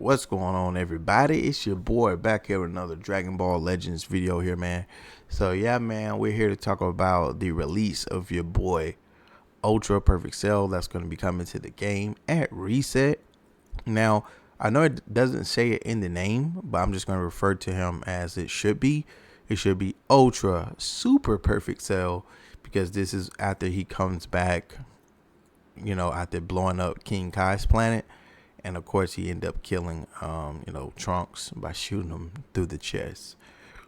What's going on, everybody? It's your boy back here with another Dragon Ball Legends video here, man. So yeah, man, we're here to talk about the release of your boy Ultra Perfect Cell that's going to be coming to the game at Reset. Now, I know it doesn't say it in the name, but I'm just going to refer to him as it should be. It should be Ultra Super Perfect Cell, because this is after he comes back, after blowing up King Kai's planet. And of course, he ended up killing, Trunks by shooting him through the chest.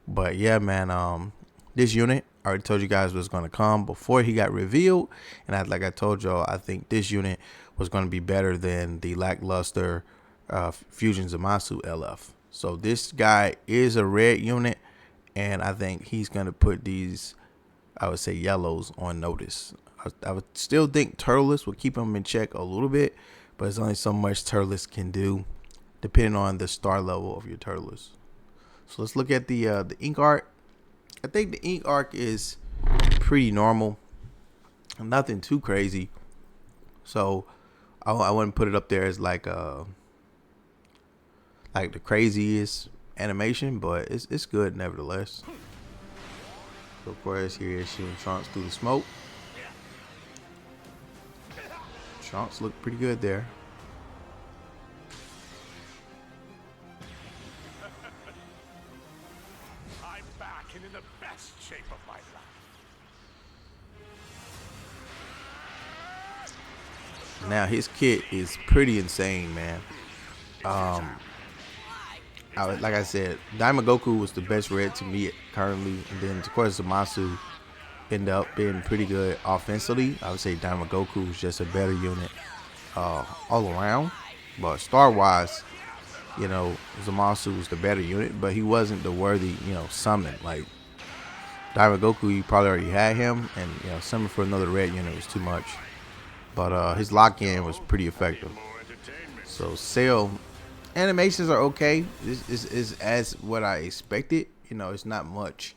But yeah, man, this unit, I already told you guys was going to come before he got revealed. And like I told y'all, I think this unit was going to be better than the lackluster Fusion Zamasu LF. So this guy is a red unit, and I think he's going to put these, I would say, yellows on notice. I would still think Turles will keep him in check a little bit, but there's only so much Turles can do, depending on the star level of your Turles. So let's look at the ink art. I think the ink art is pretty normal, nothing too crazy. So I wouldn't put it up there as like the craziest animation, but it's good nevertheless. So of course, here is shooting Trunks through the smoke. Trunks look pretty good there. I'm back and in the best shape of my life. Now his kit is pretty insane, man. Like I said, Daima Goku was the best red to me currently, and then of course Zamasu ended up being pretty good offensively. I would say Daima Goku was just a better unit all around, but star wise, Zamasu was the better unit, but he wasn't the worthy, summon. Like Daima Goku, you probably already had him, and summon for another red unit was too much. But his lock-in was pretty effective. So Cell animations are okay. This is as what I expected. It's not much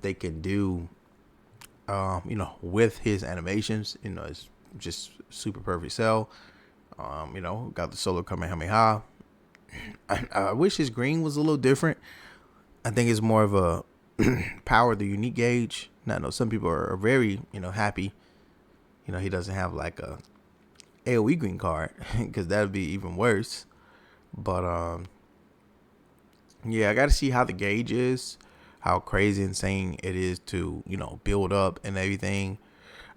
they can do. With his animations, it's just super perfect Cell. Got the Solar Kamehameha. I wish his green was a little different. I think it's more of a power the unique gauge. Now, I know some people are very, happy. He doesn't have like a AoE green card, because that would be even worse. But yeah, I got to see how the gauge is, how crazy insane it is to build up and everything.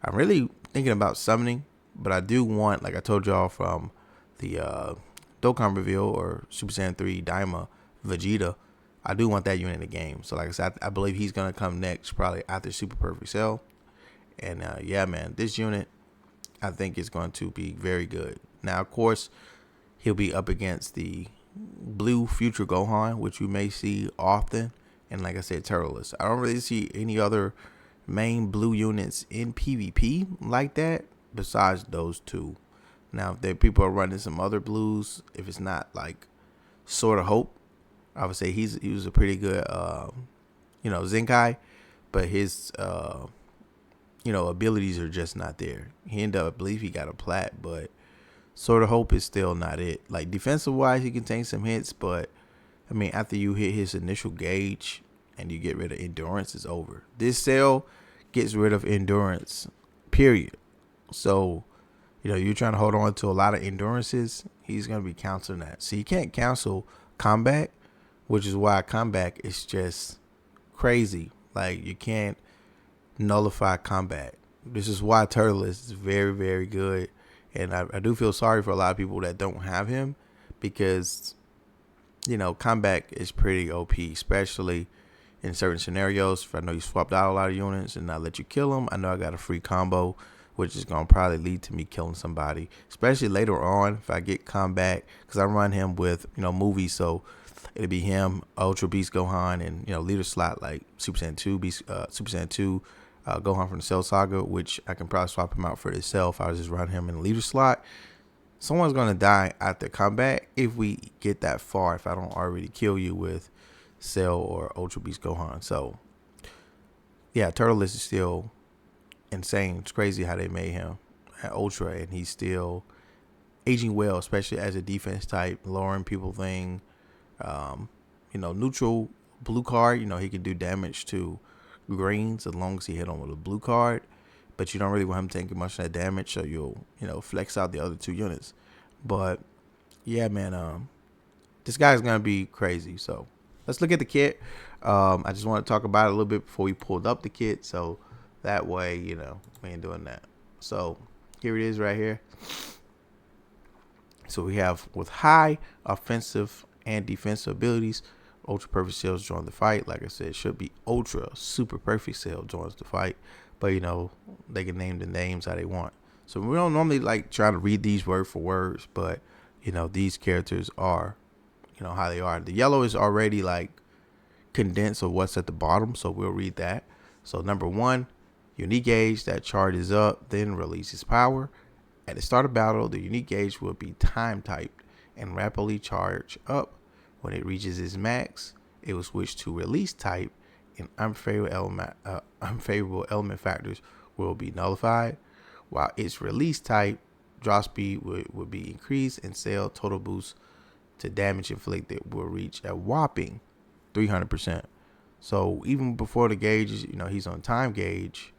I'm really thinking about summoning, but I do want, like I told y'all from the Dokkan reveal or Super Saiyan 3 Daima Vegeta, I do want that unit in the game. So like I said, I believe he's gonna come next, probably after Super Perfect Cell. And yeah, man, this unit I think is going to be very good. Now, of course, he'll be up against the blue Future Gohan, which you may see often. And like I said, Turles. I don't really see any other main blue units in PvP like that besides those two. Now, if people are running some other blues, if it's not like Sword of Hope, I would say he was a pretty good, Zenkai, but his abilities are just not there. He ended up, I believe he got a plat, but Sword of Hope is still not it. Like defensive wise, he can take some hits, but I mean, after you hit his initial gauge and you get rid of endurance, it's over. This Cell gets rid of endurance, period. So, you're trying to hold on to a lot of endurances, he's going to be canceling that. So you can't cancel combat, which is why combat is just crazy. Like, you can't nullify combat. This is why Turles is very, very good. And I do feel sorry for a lot of people that don't have him, because combat is pretty OP, especially in certain scenarios. If I know you swapped out a lot of units and not let you kill them, I know I got a free combo, which is going to probably lead to me killing somebody, especially later on if I get combat, because I run him with movies. So it'll be him, Ultra Beast Gohan, and leader slot like Super Saiyan 2 Beast, Super Saiyan 2 Gohan from the Cell Saga, which I can probably swap him out for itself. I will just run him in the leader slot. Someone's gonna die after combat if we get that far, if I don't already kill you with Cell or Ultra Beast Gohan. So yeah, Turles is still insane. It's crazy how they made him at Ultra, and he's still aging well, especially as a defense type, lowering people thing. Neutral blue card. He can do damage to greens as long as he hit on with a blue card. But you don't really want him taking much of that damage, so you'll flex out the other 2 units. But yeah, man, this guy's gonna be crazy. So let's look at the kit. I just want to talk about it a little bit before we pulled up the kit, so that way we ain't doing that. So here it is right here. So we have with high offensive and defensive abilities, Ultra Perfect Cells join the fight. Like I said, it should be Ultra Super Perfect Cell joins the fight, but they can name the names how they want. So we don't normally like try to read these word for words, but these characters are how they are. The yellow is already like condensed of what's at the bottom, so we'll read that. So number 1, unique gauge that charges up, then releases power. At the start of battle, the unique gauge will be time typed and rapidly charge up. When it reaches its max, it will switch to release type, and unfavorable element factors will be nullified. While its release type, draw speed would be increased, and cell total boost to damage inflicted will reach a whopping 300%. So even before the gauge is, he's on time gauge,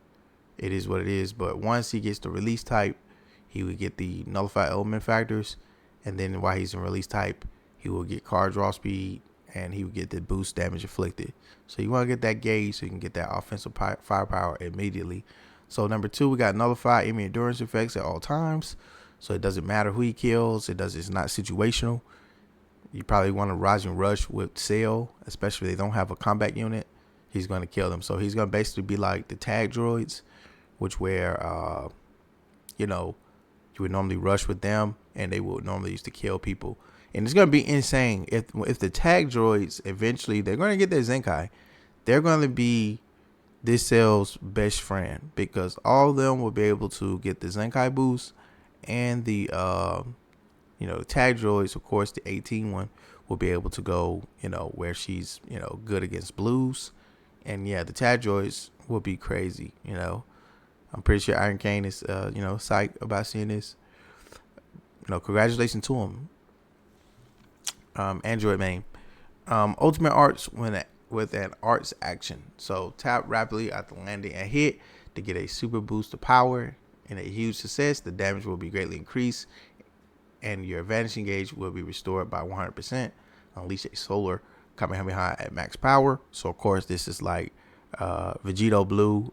it is what it is. But once he gets the release type, he would get the nullified element factors, and then while he's in release type, he will get card draw speed, and he will get the boost damage inflicted. So you want to get that gauge so you can get that offensive firepower immediately. So number 2, we got nullified enemy endurance effects at all times. So it doesn't matter who he kills. It's not situational. You probably want to Rising Rush with Cell, especially if they don't have a combat unit. He's going to kill them. So he's going to basically be like the tag droids, which where, you would normally rush with them, and they would normally used to kill people. And it's going to be insane if the tag droids eventually, they're going to get their Zenkai. They're going to be this cell's best friend, because all of them will be able to get the Zenkai boost, and the the tag droids, of course, the 18 one will be able to go, where she's, good against blues. And yeah, the tag droids will be crazy. I'm pretty sure Iron Kane is, psyched about seeing this. Congratulations to him. Android main. Ultimate arts with an arts action. So tap rapidly after landing a hit to get a super boost of power. In a huge success, the damage will be greatly increased, and your vanishing gauge will be restored by 100%. Unleash a solar Kamehameha at max power. So of course this is like Vegito Blue,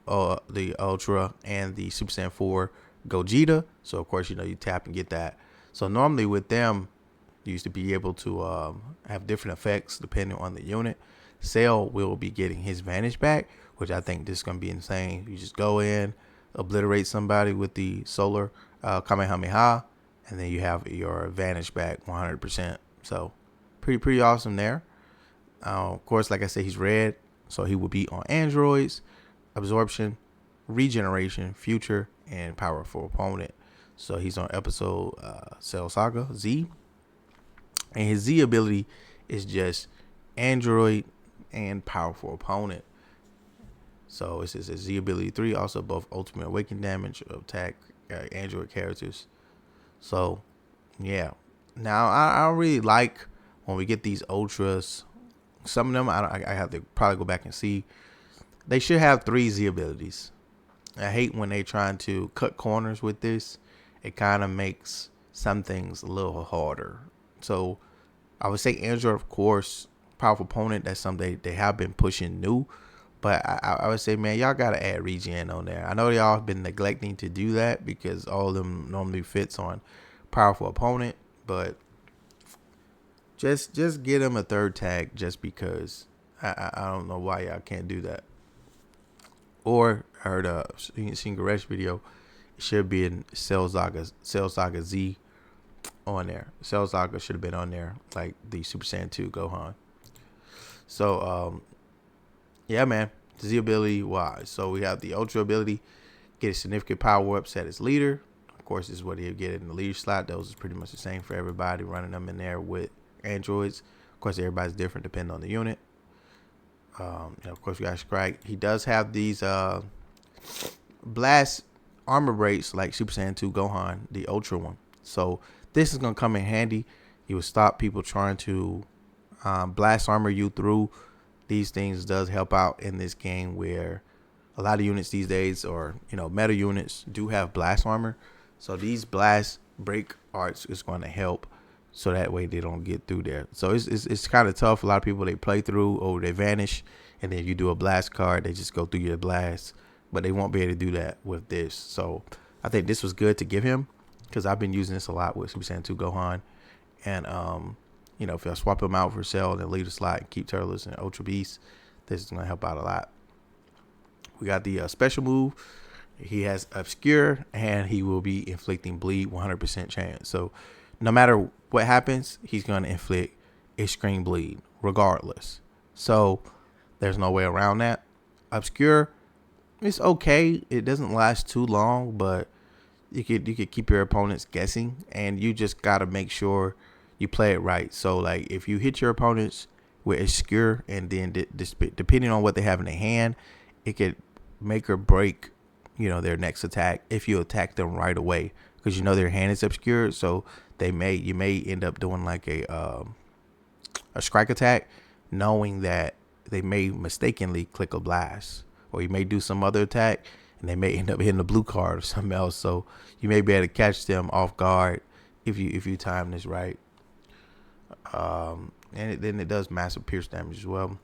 the Ultra, and the Super Saiyan 4 Gogeta. So of course you tap and get that. So normally with them, you used to be able to have different effects depending on the unit. Cell will be getting his vanish back, which I think this is gonna be insane. You just go in, obliterate somebody with the solar Kamehameha, and then you have your vanish back 100%. So pretty awesome there. Of course, like I said, he's red, so he will be on androids, absorption, regeneration, future, and powerful opponent. So he's on episode Cell Saga Z, and his Z ability is just android and powerful opponent. So it's a Z ability 3, also both ultimate awakening damage of attack android characters. So yeah, now I don't really like when we get these ultras. Some of them I have to probably go back and see. They should have 3 Z abilities. I hate when they trying to cut corners with this. It kind of makes some things a little harder. So I would say android, of course, powerful opponent. That's something they have been pushing new. But I would say, man, y'all got to add regen on there. I know y'all have been neglecting to do that because all of them normally fits on powerful opponent. But just get them a 3rd tag just because. I don't know why y'all can't do that. Or I heard a Singaresh video. It should be in Cell Saga Z on there. Cell Saga should have been on there, like the Super Saiyan 2 Gohan. So, yeah, man. Z ability wise. So we have the Ultra ability, get a significant power up, set as leader. Of course, this is what he'll get in the leader slot. Those is pretty much the same for everybody, running them in there with androids. Of course, everybody's different depending on the unit. Of course, we got Skrike. He does have these blast armor breaks like Super Saiyan 2 Gohan, the Ultra one. So This is gonna come in handy. You will stop people trying to blast armor you through. These things does help out in this game where a lot of units these days, or meta units, do have blast armor. So these blast break arts is going to help, so that way they don't get through there. So it's kind of tough. A lot of people, they play through or they vanish, and then you do a blast card, they just go through your blast, but they won't be able to do that with this. So I think this was good to give him, because I've been using this a lot with Super Saiyan 2 Gohan, and if I swap him out for Cell and leave the slot and keep Turles and Ultra Beast, this is gonna help out a lot. We got the special move. He has Obscure, and he will be inflicting bleed 100% chance. So no matter what happens, he's going to inflict extreme bleed regardless. So there's no way around that. Obscure, it's okay. It doesn't last too long, but you could keep your opponents guessing, and you just got to make sure you play it right. So like if you hit your opponents with Obscure, and then depending on what they have in their hand, it could make or break their next attack if you attack them right away, because their hand is obscured. So you may end up doing like a strike attack, knowing that they may mistakenly click a blast, or you may do some other attack and they may end up hitting a blue card or something else. So you may be able to catch them off guard if you time this right. And then it does massive pierce damage as well.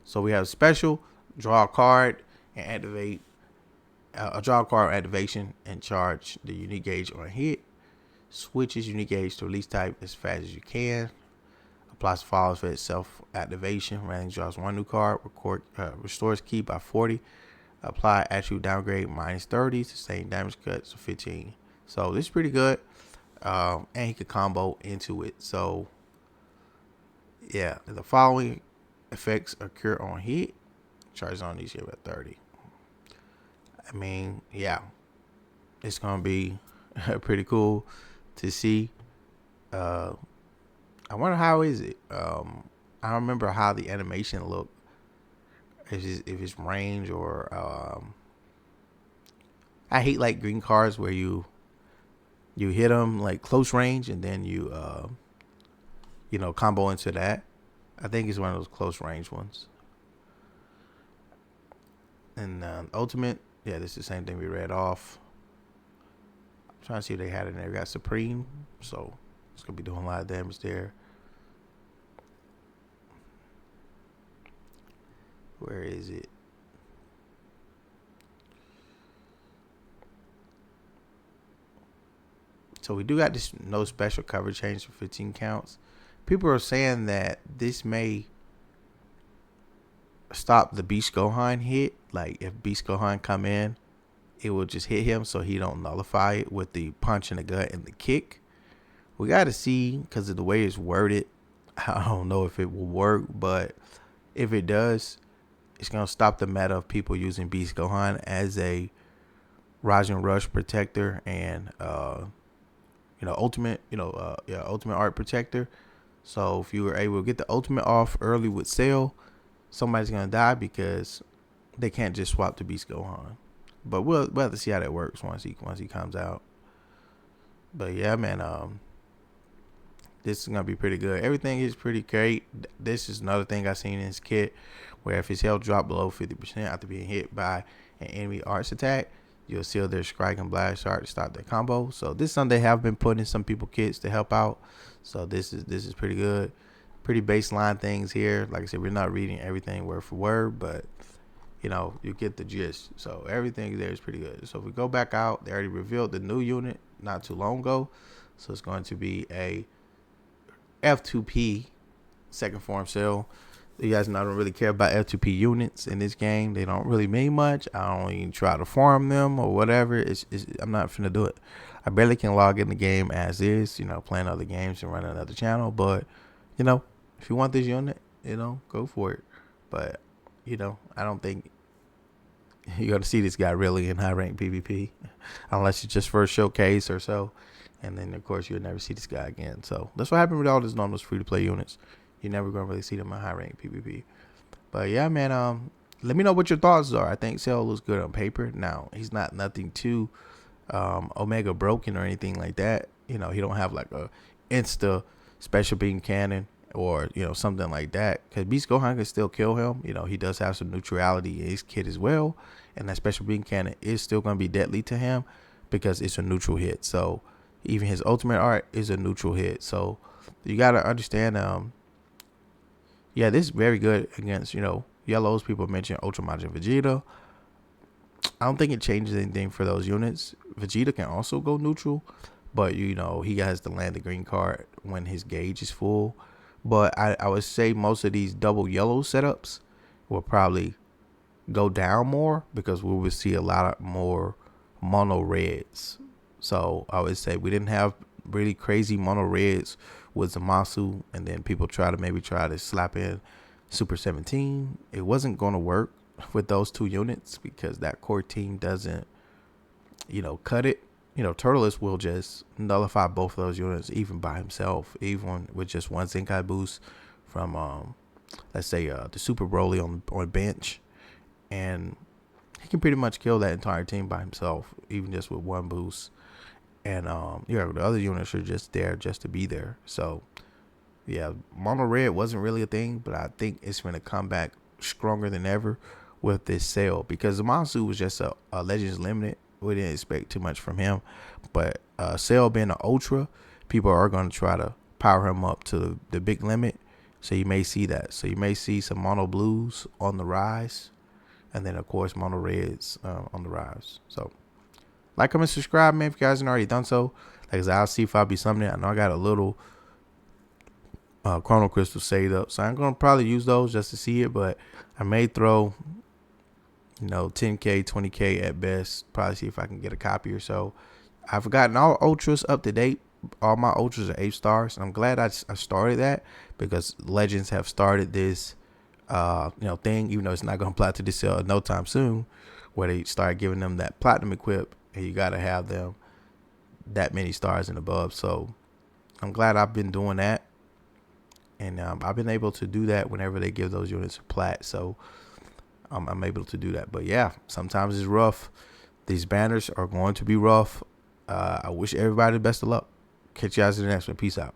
So we have special, draw a card and activate draw a card activation and charge the unique gauge on hit. Switches unique gauge to release type as fast as you can. Applies follows for itself activation. Randomly draws one new card. Restores key by 40. Apply attribute downgrade -30. Sustain damage cuts 15. So this is pretty good. And he could combo into it. So yeah, the following effects occur on hit. Charge on these here at 30. I mean, yeah, it's gonna be pretty cool to see. I wonder how is it. I don't remember how the animation looked. If it's range or I hate like green cards where you hit them like close range and then you combo into that. I think it's one of those close range ones. And ultimate. Yeah, this is the same thing we read off. I'm trying to see if they had it in there. We got Supreme, so it's going to be doing a lot of damage there. Where is it? So we do got this no special cover change for 15 counts. People are saying that this may stop the Beast Gohan hit. Like if Beast Gohan come in, it will just hit him, so he don't nullify it with the punch in the gut and the kick. We got to see, because of the way it's worded. I don't know if it will work, but if it does, it's gonna stop the meta of people using Beast Gohan as a Rasen Rush protector and ultimate ultimate art protector. So if you were able to get the ultimate off early with Cell, somebody's gonna die because they can't just swap to Beast Gohan. But we'll have to see how that works once he comes out. But yeah, man, this is gonna be pretty good. Everything is pretty great. This is another thing I seen in this kit, where if his health dropped below 50% after being hit by an enemy arts attack, you'll seal their strike and blast art to stop their combo. So this is something they have been putting in some people kits to help out. So this is pretty good. Pretty baseline things here. Like I said, we're not reading everything word for word, but you get the gist. So everything there is pretty good. So if we go back out, they already revealed the new unit not too long ago. So it's going to be a F2P second form Cell. You guys know I don't really care about F2P units in this game. They don't really mean much. I don't even try to farm them or whatever. I'm not finna do it. I barely can log in the game as is, playing other games and running another channel. But, if you want this unit, go for it. But, I don't think you're going to see this guy really in high rank PvP unless it's just for a showcase or so. And then, of course, you'll never see this guy again. So that's what happened with all these normal free-to-play units. You're never going to really see them in high-rank PvP. But, yeah, man, let me know what your thoughts are. I think Cell looks good on paper. Now, he's not nothing too Omega broken or anything like that. he don't have like a insta special beam cannon or something like that, because Beast Gohan can still kill him. He does have some neutrality in his kit as well, and that special beam cannon is still going to be deadly to him because it's a neutral hit. So even his ultimate art is a neutral hit. So you got to understand, this is very good against yellows. People mention Ultra Majin Vegeta. I don't think it changes anything for those units. Vegeta can also go neutral, but he has to land the green card when his gauge is full. But I would say most of these double yellow setups will probably go down more because we would see a lot of more mono reds. So I would say we didn't have really crazy mono reds with Zamasu, and then people try to slap in Super 17. It wasn't going to work with those two units because that core team doesn't cut it. Turtles will just nullify both of those units even by himself, even with just one Zenkai boost from let's say the Super Broly on bench, and he can pretty much kill that entire team by himself, even just with one boost. And the other units are just there just to be there. So yeah, mono red wasn't really a thing, but I think it's going to come back stronger than ever with this sale, because Zamasu was just a Legends Limited. We didn't expect too much from him, but Cell being an Ultra, people are going to try to power him up to the big limit. So you may see that. So you may see some mono blues on the rise, and then of course mono reds on the rise. So like, comment, subscribe, man, if you guys haven't already done so. Like I said, I'll see if I'll be something. I know I got a little Chrono Crystal saved up, so I'm gonna probably use those just to see it, but I may throw 10k 20k at best, probably see if I can get a copy or so. I've gotten all ultras up to date. All my ultras are 8 stars, and I'm glad I started that, because Legends have started this thing, even though it's not gonna apply to this sale no time soon, where they start giving them that platinum equip, and you gotta have them that many stars and above. So I'm glad I've been doing that, and I've been able to do that whenever they give those units a plat. So I'm able to do that. But yeah, sometimes it's rough. These banners are going to be rough. I wish everybody the best of luck. Catch you guys in the next one. Peace out.